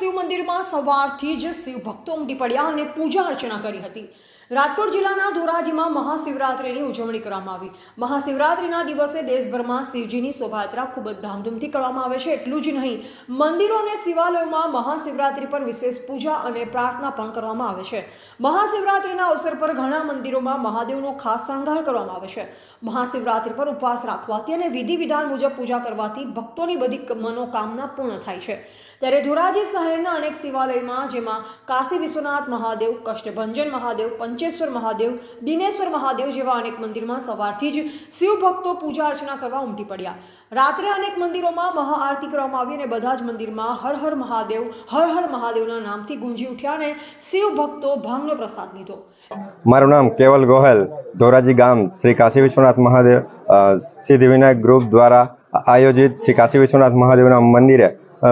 શિવ મંદિરમાં સવારથી જ શિવ ભક્તો ઉમટી પડ્યા અને પૂજા અર્ચના કરી હતી। રાજકોટ જિલ્લાના ધોરાજીમાં મહાશિવરાત્રિની ઉજવણી કરવામાં આવી। મહાશિવરાત્રિના દિવસે દેશભરમાં શિવજીની શોભાયાત્રા ખૂબ જ ધામધૂમથી કરવામાં આવે છે। એટલું જ નહીં, મંદિરો અને શિવાલયોમાં મહાશિવરાત્રિ પર વિશેષ પૂજા અને પ્રાર્થના પણ કરવામાં આવે છે। મહાશિવરાત્રિના અવસર પર ઘણા મંદિરોમાં મહાદેવનો ખાસ શણગાર કરવામાં આવે છે। મહાશિવરાત્રિ પર ઉપવાસ રાખવાથી અને વિધિ વિધાન મુજબ પૂજા કરવાથી ભક્તોની બધી મનોકામના પૂર્ણ થાય છે। ત્યારે ધોરાજી શહેરના અનેક શિવાલયોમાં, જેમાં કાશી વિશ્વનાથ મહાદેવ, કષ્ટભંજન મહાદેવ, પંચેશ્વર મહાદેવ, દિનેશ્વર મહાદેવ જેવા અનેક મંદિરમાં સવારથી જ શિવ ભક્તો પૂજા અર્ચના કરવા ઉમટી પડ્યા। રાત્રે અનેક મંદિરોમાં મહાઆરતી કરવામાં આવી અને બધા જ મંદિરમાં હર હર મહાદેવના નામથી ગુંજી ઉઠ્યા અને શિવ ભક્તો ભાંગનો પ્રસાદ લીધો। મારું નામ કેવલ ગોહેલ, ધોરાજી ગામ શ્રી કાશી વિશ્વનાથ મહાદેવ સિદ્ધિવિનાયક ગ્રુપ દ્વારા આયોજિત શ્રી કાશી વિશ્વનાથ મહાદેવના મંદિરે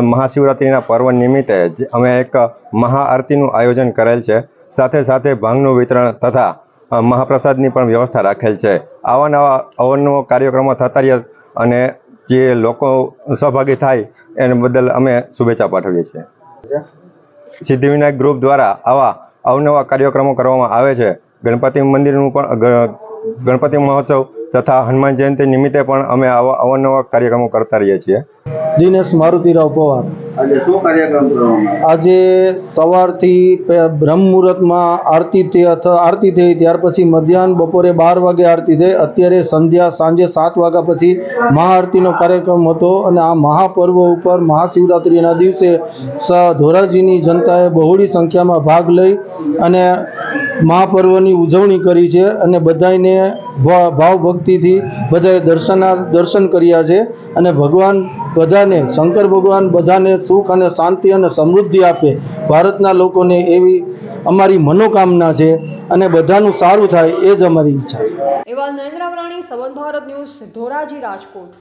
મહાશિવરાત્રિના પર્વ નિમિત્તે અમે એક મહાઆરતીનું આયોજન કરેલ છે। સાથે સાથે ભાંગનું વિતરણ તથા મહાપ્રસાદની પણ વ્યવસ્થા રાખેલ છે। અવનવા કાર્યક્રમો થતા રહ્યા અને જે લોકો સહભાગી થાય એને બદલ અમે શુભેચ્છા પાઠવીએ છીએ। સિદ્ધિવિનાયક ગ્રુપ દ્વારા આવા અવનવા કાર્યક્રમો કરવામાં આવે છે। ગણપતિ મંદિરનું પણ ગણપતિ મહોત્સવ તથા હનુમાન જયંતિ નિમિત્તે પણ અમે આવા અવનવા કાર્યક્રમો કરતા રહીએ છીએ। દિનેશ મારુતિરાવ પવાર। આજે સવારથી બ્રહ્મ મુહૂર્તમાં આરતી થઈ, ત્યાર પછી મધ્યાહન બપોરે 12 વાગે આરતી થઈ। અત્યારે સાંજે 7 વાગ્યા પછી મહાઆરતીનો કાર્યક્રમ હતો અને આ મહાપર્વ ઉપર મહાશિવરાત્રિના દિવસે ધોરાજીની જનતાએ બહોળી સંખ્યામાં ભાગ લઈ અને મહાપર્વની ઉજવણી કરી છે અને બધાને ભાવ ભક્તિથી બધાએ દર્શન કર્યા છે અને ભગવાન બધાને, શંકર ભગવાન બધાને સુખ અને શાંતિ અને સમૃદ્ધિ આપે, ભારતના લોકોને એવી અમારી મનોકામના છે અને બધાનું સારું થાય એ જ અમારી ઈચ્છા છે। એવા નરેન્દ્ર રાવરાણી, સંબંધ ભારત ન્યૂઝ, ધોરાજી, રાજકોટ।